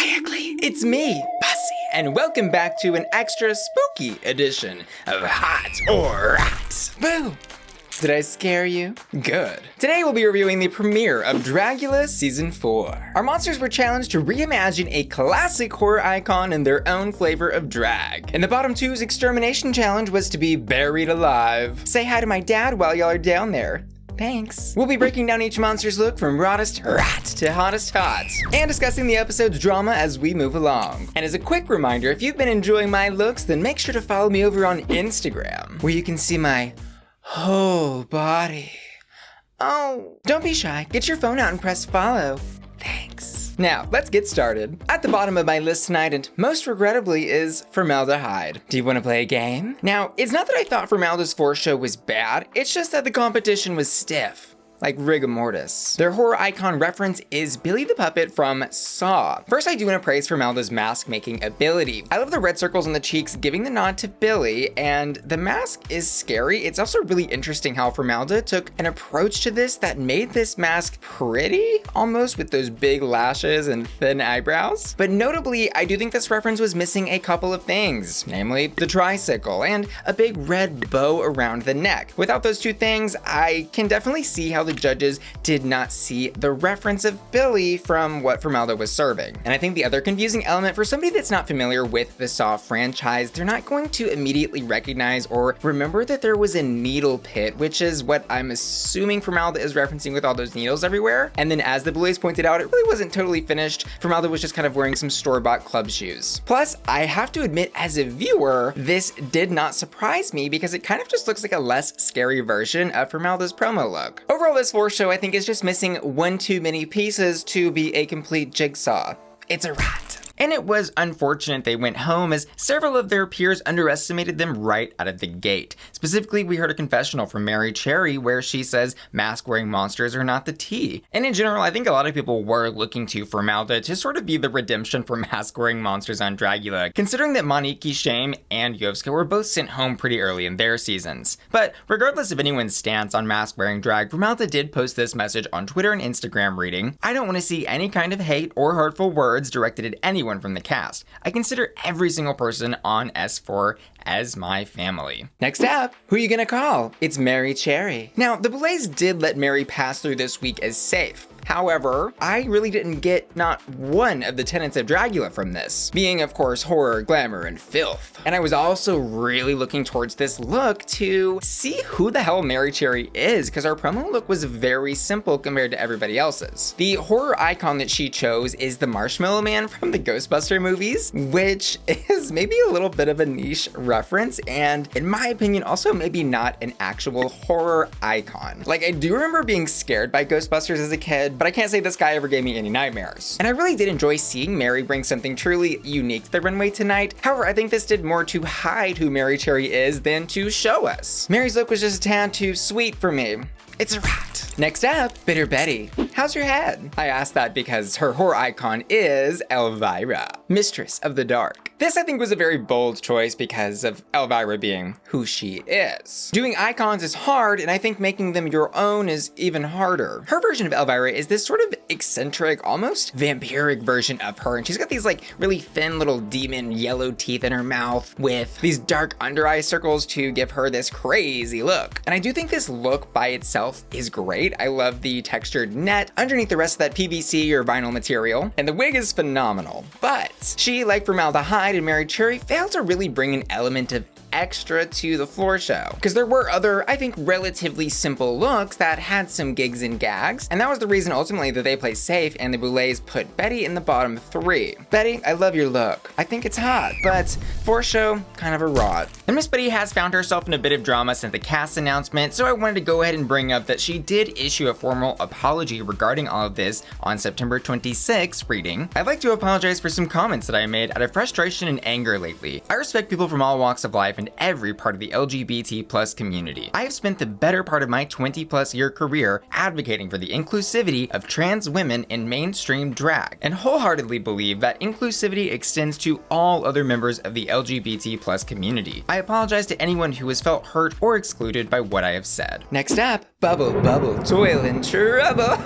maniacally. It's me, Bussy, and welcome back to an extra spooky edition of Hot or Rat. Boo! Did I scare you? Good. Today we'll be reviewing the premiere of Dragula Season 4. Our monsters were challenged to reimagine a classic horror icon in their own flavor of drag. And the bottom two's Extermination challenge was to be buried alive. Say hi to my dad while y'all are down there. Thanks. We'll be breaking down each monster's look from raddest rat to hottest hot, and discussing the episode's drama as we move along. And as a quick reminder, if you've been enjoying my looks, then make sure to follow me over on Instagram, where you can see my whole body. Oh, don't be shy. Get your phone out and press follow. Thanks. Now, let's get started. At the bottom of my list tonight, and most regrettably, is Formelda Hyde. Do you want to play a game? Now, it's not that I thought Formelda's 4 show was bad, it's just that the competition was stiff. Like rigor mortis. Their horror icon reference is Billy the Puppet from Saw. First, I do want to praise Formelda's mask making ability. I love the red circles on the cheeks giving the nod to Billy, and the mask is scary. It's also really interesting how Formelda took an approach to this that made this mask pretty, almost, with those big lashes and thin eyebrows. But notably, I do think this reference was missing a couple of things, namely the tricycle and a big red bow around the neck. Without those two things, I can definitely see how the judges did not see the reference of Billy from what Formelda was serving. And I think the other confusing element for somebody that's not familiar with the Saw franchise, they're not going to immediately recognize or remember that there was a needle pit, which is what I'm assuming Formelda is referencing with all those needles everywhere. And then as the Boulets pointed out, it really wasn't totally finished. Formelda was just kind of wearing some store-bought club shoes. Plus, I have to admit, as a viewer, this did not surprise me because it kind of just looks like a less scary version of Formelda's promo look. Overall, this 4 show I think is just missing one too many pieces to be a complete jigsaw. It's a rat. And it was unfortunate they went home, as several of their peers underestimated them right out of the gate. Specifically, we heard a confessional from Merrie Cherry where she says mask-wearing monsters are not the tea. And in general, I think a lot of people were looking to Formelda to sort of be the redemption for mask-wearing monsters on Dragula, considering that Moniki, Shame, and Yovska were both sent home pretty early in their seasons. But regardless of anyone's stance on mask-wearing drag, Formelda did post this message on Twitter and Instagram reading, "I don't want to see any kind of hate or hurtful words directed at anyone from the cast. I consider every single person on S4 as my family." Next up, who are you gonna call? It's Merrie Cherry. Now, the Boulets did let Merrie pass through this week as safe. However, I really didn't get not one of the tenets of Dragula from this, being of course horror, glamour, and filth. And I was also really looking towards this look to see who the hell Merrie Cherry is, because our promo look was very simple compared to everybody else's. The horror icon that she chose is the Marshmallow Man from the Ghostbusters movies, which is maybe a little bit of a niche reference, and in my opinion also maybe not an actual horror icon. Like, I do remember being scared by Ghostbusters as a kid, but I can't say this guy ever gave me any nightmares. And I really did enjoy seeing Merrie bring something truly unique to the runway tonight. However, I think this did more to hide who Merrie Cherry is than to show us. Merrie's look was just a tad too sweet for me. It's a rat. Next up, Bitter Betty. How's your head? I asked that because her horror icon is Elvira, Mistress of the Dark. This I think was a very bold choice because of Elvira being who she is. Doing icons is hard, and I think making them your own is even harder. Her version of Elvira is this sort of eccentric, almost vampiric version of her, and she's got these like really thin little demon yellow teeth in her mouth with these dark under eye circles to give her this crazy look. And I do think this look by itself is great. I love the textured net underneath the rest of that PVC or vinyl material, and the wig is phenomenal. But she, like Formelda Hyde and Merrie Cherry, failed to really bring an element of extra to the floor show, because there were other, I think, relatively simple looks that had some gigs and gags, and that was the reason ultimately that they played safe and the Boulets put Betty in the bottom 3. Betty, I love your look. I think it's hot, but floor show, kind of a rot. And Miss Betty has found herself in a bit of drama since the cast announcement, so I wanted to go ahead and bring up that she did issue a formal apology regarding all of this on September 26th, reading, "I'd like to apologize for some comments that I made out of frustration and anger lately. I respect people from all walks of life and every part of the LGBT+ community. I have spent the better part of my 20+ year career advocating for the inclusivity of trans women in mainstream drag, and wholeheartedly believe that inclusivity extends to all other members of the LGBT+ community. I apologize to anyone who has felt hurt or excluded by what I have said." Next up, Bubble, Bubble, Toil and Trouble.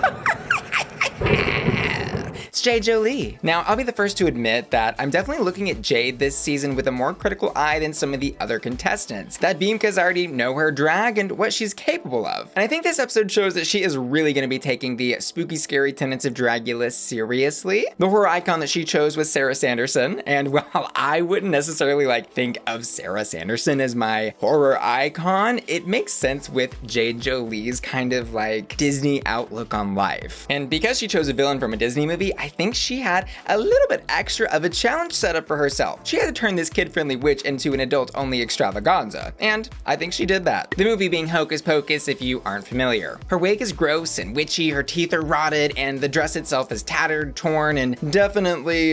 It's Jade Jolie. Now, I'll be the first to admit that I'm definitely looking at Jade this season with a more critical eye than some of the other contestants. That being because I already know her drag and what she's capable of. And I think this episode shows that she is really going to be taking the spooky, scary tenets of Dragula seriously. The horror icon that she chose was Sarah Sanderson, and while I wouldn't necessarily think of Sarah Sanderson as my horror icon, it makes sense with Jade Jolie's kind of Disney outlook on life. And because she chose a villain from a Disney movie, I think she had a little bit extra of a challenge set up for herself. She had to turn this kid-friendly witch into an adult-only extravaganza, and I think she did that. The movie being Hocus Pocus, if you aren't familiar. Her wig is gross and witchy, her teeth are rotted, and the dress itself is tattered, torn, and definitely,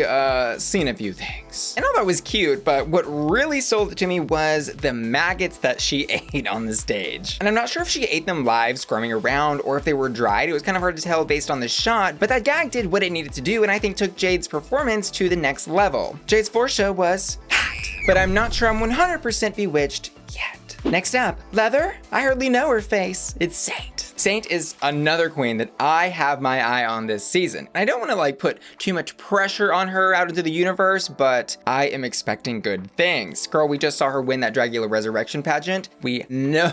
seen a few things. And all that was cute, but what really sold it to me was the maggots that she ate on the stage. And I'm not sure if she ate them live, squirming around, or if they were dried. It was kind of hard to tell based on the shot, but that gag did what it needed to do, and I think took Jade's performance to the next level. Jade's floor show was hot, but I'm not sure I'm 100% bewitched yet. Next up, Leather. I hardly know her face. It's Saint. Saint is another queen that I have my eye on this season. I don't want to put too much pressure on her out into the universe, but I am expecting good things. Girl, we just saw her win that Dragula Resurrection pageant. We know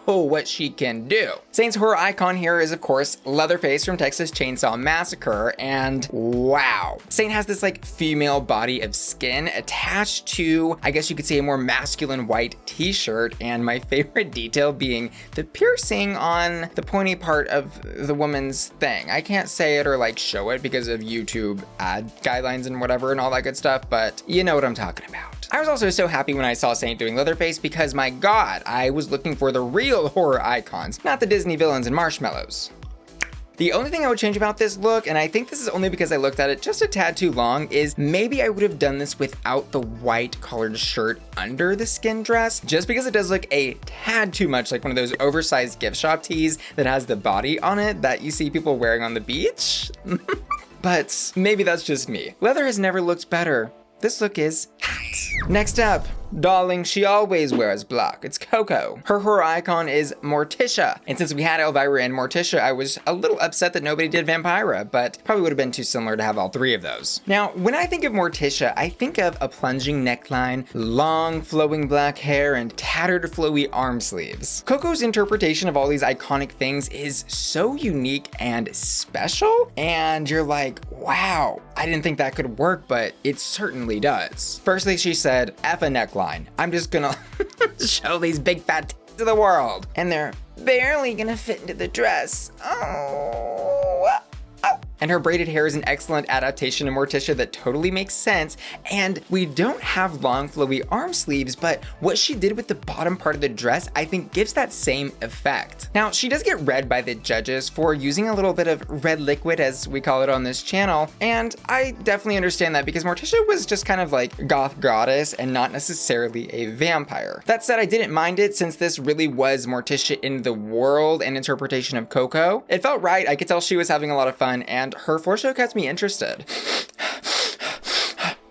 what she can do. Saint's horror icon here is, of course, Leatherface from Texas Chainsaw Massacre, and wow. Saint has this female body of skin attached to, I guess you could say, a more masculine white t-shirt, and my favorite detail being the piercing on the pointy part of the woman's thing. I can't say it or show it because of YouTube ad guidelines and whatever and all that good stuff, but you know what I'm talking about. I was also so happy when I saw Saint doing Leatherface because, my god, I was looking for the real horror icons, not the Disney villains and marshmallows. The only thing I would change about this look, and I think this is only because I looked at it just a tad too long, is maybe I would have done this without the white collared shirt under the skin dress, just because it does look a tad too much like one of those oversized gift shop tees that has the body on it that you see people wearing on the beach. But maybe that's just me. Leather has never looked better. This look is hot. Next up, darling, she always wears black. It's Koco. Her horror icon is Morticia. And since we had Elvira and Morticia, I was a little upset that nobody did Vampira, but probably would have been too similar to have all three of those. Now, when I think of Morticia, I think of a plunging neckline, long flowing black hair, and tattered flowy arm sleeves. Koco's interpretation of all these iconic things is so unique and special, and you're like, wow, I didn't think that could work, but it certainly does. Firstly, she said, F a neckline. I'm just gonna show these big fat tits to the world. And they're barely gonna fit into the dress. Oh. And her braided hair is an excellent adaptation of Morticia that totally makes sense. And we don't have long flowy arm sleeves, but what she did with the bottom part of the dress, I think gives that same effect. Now, she does get read by the judges for using a little bit of red liquid, as we call it on this channel. And I definitely understand that because Morticia was just kind of goth goddess and not necessarily a vampire. That said, I didn't mind it since this really was Morticia in the world and interpretation of Koco. It felt right. I could tell she was having a lot of fun, and her floor show kept me interested.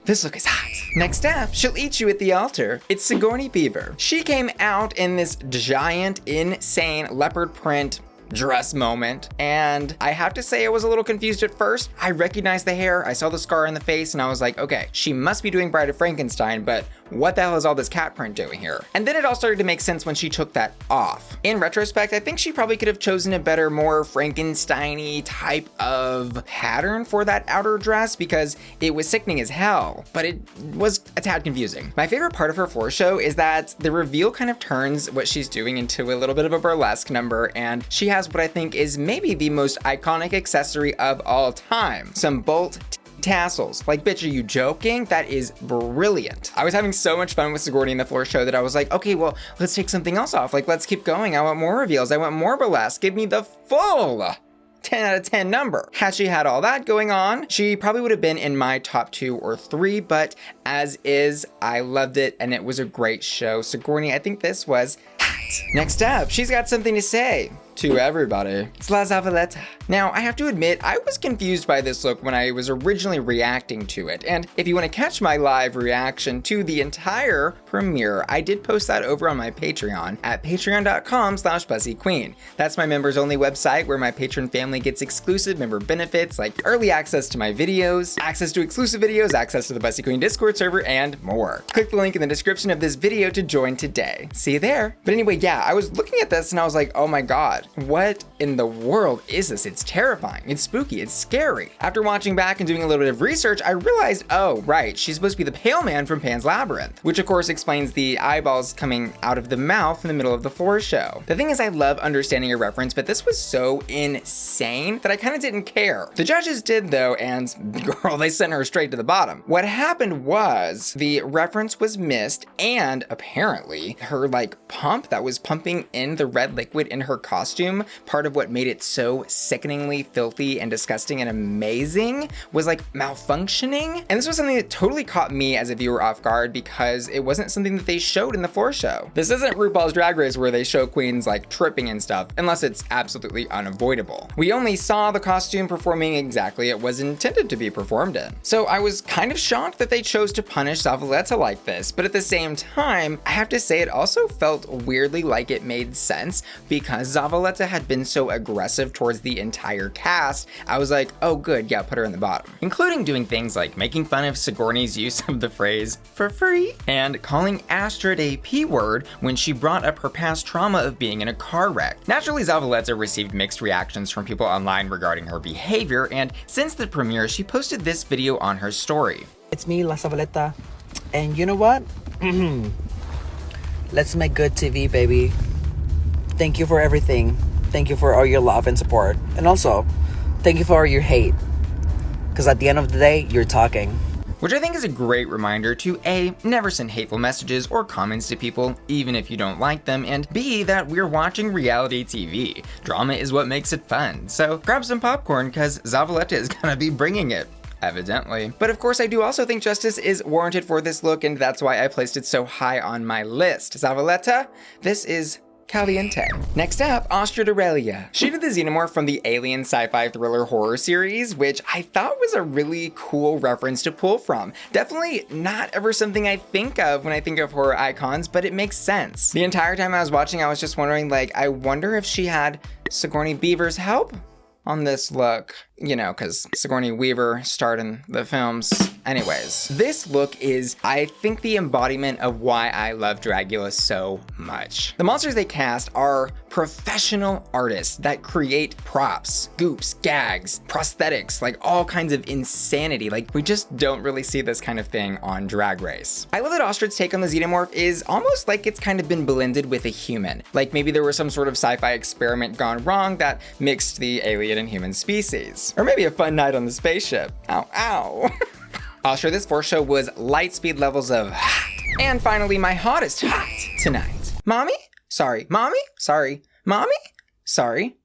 This look is hot. Next up, she'll eat you at the altar. It's Sigourney Beaver. She came out in this giant, insane leopard print dress moment, and I have to say I was a little confused at first. I recognized the hair, I saw the scar on the face, and I was like, okay, she must be doing Bride of Frankenstein, but what the hell is all this cat print doing here? And then it all started to make sense when she took that off. In retrospect, I think she probably could have chosen a better, more Frankenstein-y type of pattern for that outer dress because it was sickening as hell, but it was a tad confusing. My favorite part of her floor show is that the reveal kind of turns what she's doing into a little bit of a burlesque number, and she has what I think is maybe the most iconic accessory of all time. Some bolt tassels. Bitch, are you joking? That is brilliant. I was having so much fun with Sigourney in the floor show that I was like, okay, well, let's take something else off. Let's keep going. I want more reveals. I want more burlesque. Give me the full 10 out of 10 number. Had she had all that going on, she probably would have been in my top 2 or 3, but as is, I loved it and it was a great show. Sigourney, I think this was hot. Next up, she's got something to say. to everybody. It's La Zavaleta. Now, I have to admit, I was confused by this look when I was originally reacting to it, and if you want to catch my live reaction to the entire premiere, I did post that over on my Patreon at patreon.com/bussyqueen. That's my members only website where my patron family gets exclusive member benefits like early access to my videos, access to exclusive videos, access to the Bussy Queen Discord server, and more. Click the link in the description of this video to join today. See you there. But anyway, yeah, I was looking at this and I was like, oh my god, what in the world is this? It's terrifying, it's spooky, it's scary. After watching back and doing a little bit of research, I realized, oh right, she's supposed to be the pale man from Pan's Labyrinth, which of course explains the eyeballs coming out of the mouth in the middle of the floor show. The thing is, I love understanding a reference, but this was so insane that I kind of didn't care. The judges did though, and girl, they sent her straight to the bottom. What happened was the reference was missed, and apparently her like pump that was pumping in the red liquid in her costume, part of what made it so sickeningly filthy and disgusting and amazing, was like malfunctioning. And this was something that totally caught me as a viewer off guard because it wasn't something that they showed in the floor show. This isn't RuPaul's Drag Race where they show queens like tripping and stuff, unless it's absolutely unavoidable. We only saw the costume performing exactly it was intended to be performed in. So I was kind of shocked that they chose to punish Zavaleta like this, but at the same time, I have to say it also felt weirdly like it made sense because Zavaleta had been so aggressive towards the entire cast. I was like, oh good, yeah, put her in the bottom. Including doing things like making fun of Sigourney's use of the phrase for free and calling Astrud a P-word when she brought up her past trauma of being in a car wreck. Naturally, Zavaleta received mixed reactions from people online regarding her behavior, and since the premiere, she posted this video on her story. It's me, La Zavaleta, and you know what? Let's make good TV, baby. Thank you for everything. Thank you for all your love and support. And also, thank you for all your hate. Because at the end of the day, you're talking. Which I think is a great reminder to A, never send hateful messages or comments to people, even if you don't like them, and B, that we're watching reality TV. Drama is what makes it fun. So grab some popcorn, because Zavaleta is gonna be bringing it. Evidently. But of course, I do also think justice is warranted for this look, and that's why I placed it so high on my list. Zavaleta, this is caliente. Next up, Astrud Aurelia. She did the xenomorph from the Alien sci-fi thriller horror series, which I thought was a really cool reference to pull from. Definitely not ever something I think of when I think of horror icons, but it makes sense. The entire time I was watching, I was just wondering, like, I wonder if she had Sigourney Beaver's help on this look. You know, because Sigourney Weaver starred in the films. Anyways, this look is, I think, the embodiment of why I love Dragula so much. The monsters they cast are professional artists that create props, goops, gags, prosthetics, like all kinds of insanity. Like, we just don't really see this kind of thing on Drag Race. I love that Astrud's take on the xenomorph is almost like it's kind of been blended with a human. Like maybe there was some sort of sci-fi experiment gone wrong that mixed the alien and human species. Or maybe a fun night on the spaceship. Ow, ow. Astrud, this floor show was light speed levels of hot. And finally, my hottest hot tonight. Mommy? Sorry. Mommy? Sorry. Mommy? Sorry.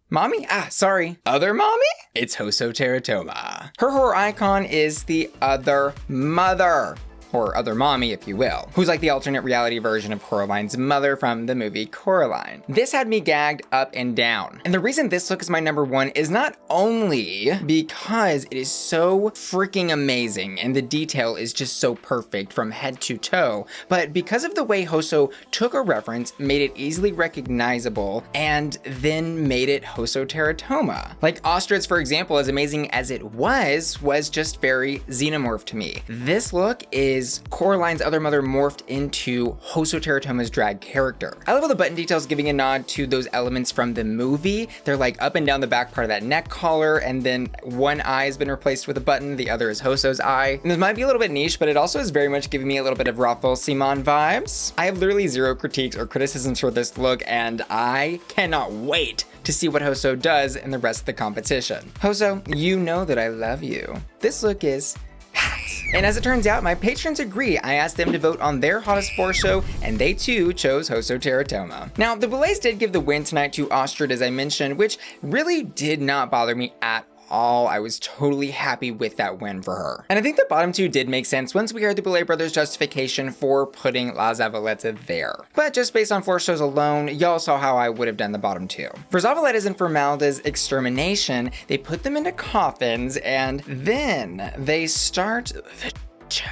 Mommy? Ah, sorry. Other mommy? It's Hoso Terra Toma. Her horror icon is the other mother. Or other mommy, if you will, who's like the alternate reality version of Coraline's mother from the movie Coraline. This had me gagged up and down. And the reason this look is my number one is not only because it is so freaking amazing and the detail is just so perfect from head to toe, but because of the way Hoso took a reference, made it easily recognizable, and then made it Hoso Terra Toma. Like Astrud's, for example, as amazing as it was just very xenomorph to me. This look is Coraline's other mother morphed into Hoso Terra Toma's drag character. I love all the button details giving a nod to those elements from the movie. They're like up and down the back part of that neck collar, and then one eye has been replaced with a button, the other is Hoso's eye. And this might be a little bit niche, but it also is very much giving me a little bit of Raphael Simon vibes. I have literally zero critiques or criticisms for this look, and I cannot wait to see what Hoso does in the rest of the competition. Hoso, you know that I love you. This look is hot. And as it turns out, my patrons agree. I asked them to vote on their hottest floor show, and they too chose Hoso Terra Toma. Now, the Boulets did give the win tonight to Astrud, as I mentioned, which really did not bother me at all, I was totally happy with that win for her. And I think the bottom two did make sense once we heard the Boulet Brothers' justification for putting La Zavaleta there. But just based on 4 shows alone, y'all saw how I would have done the bottom two. For Zavaleta's and Formelda's extermination, they put them into coffins and then they start the tour.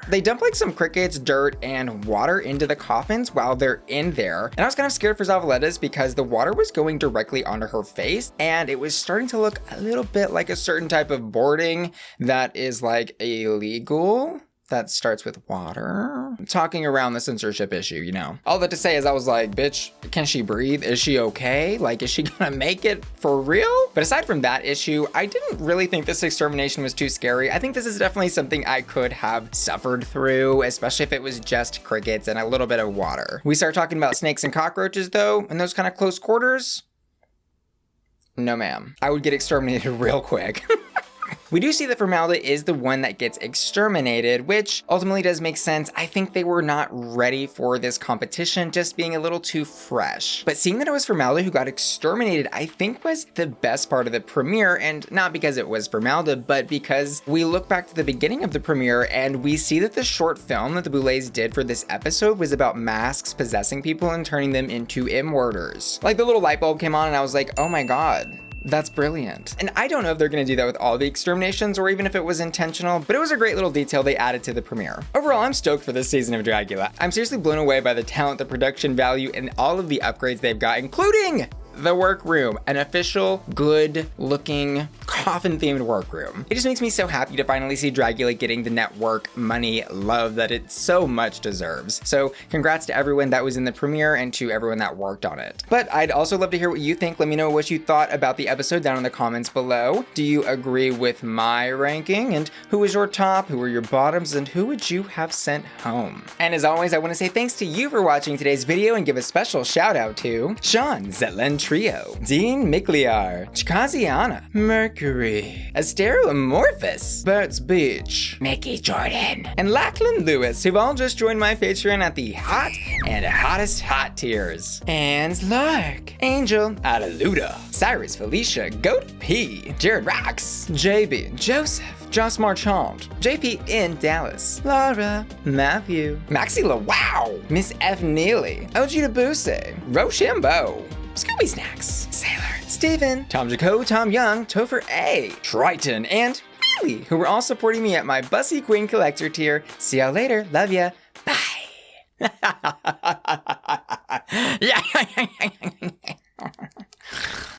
They dump like some crickets, dirt, and water into the coffins while they're in there. And I was kind of scared for Zavaleta's because the water was going directly onto her face and it was starting to look a little bit like a certain type of boarding that is like illegal. That starts with water. Talking around the censorship issue, you know. All that to say is I was like, bitch, can she breathe? Is she okay? Like, is she gonna make it for real? But aside from that issue, I didn't really think this extermination was too scary. I think this is definitely something I could have suffered through, especially if it was just crickets and a little bit of water. We start talking about snakes and cockroaches though, in those kind of close quarters. No ma'am. I would get exterminated real quick. We do see that Formelda is the one that gets exterminated, which ultimately does make sense. I think they were not ready for this competition, just being a little too fresh. But seeing that it was Formelda who got exterminated, I think was the best part of the premiere, and not because it was Formelda, but because we look back to the beginning of the premiere and we see that the short film that the Boulets did for this episode was about masks possessing people and turning them into immorters. Like the little light bulb came on and I was like, oh my god. That's brilliant. And I don't know if they're gonna do that with all the exterminations or even if it was intentional, but it was a great little detail they added to the premiere. Overall, I'm stoked for this season of Dragula. I'm seriously blown away by the talent, the production value, and all of the upgrades they've got, including the workroom, an official, good-looking, coffin-themed workroom. It just makes me so happy to finally see Dragula getting the network money, love that it so much deserves. So congrats to everyone that was in the premiere and to everyone that worked on it. But I'd also love to hear what you think. Let me know what you thought about the episode down in the comments below. Do you agree with my ranking? And who was your top? Who were your bottoms? And who would you have sent home? And as always, I want to say thanks to you for watching today's video and give a special shout out to Sean Zetland Trio, Dean Mikliar, Chikaziana, Mercury, Asteroamorphous, Burt's Beach, Mickey Jordan, and Lachlan Lewis, who've all just joined my Patreon at the hot and hottest hot tiers. And Lark, Angel, Adaluda, Cyrus Felicia, Goat P, Jared Rocks, JB, Joseph, Joss Marchand, JP in Dallas, Laura, Matthew, Maxila Wow, Miss F. Neely, OG Tabuse, Rochambeau, Scooby Snacks, Sailor, Steven, Tom Jaco, Tom Young, Topher A, Triton, and Wheelie, who were all supporting me at my Bussy Queen Collector tier. See y'all later. Love ya. Bye. Yeah.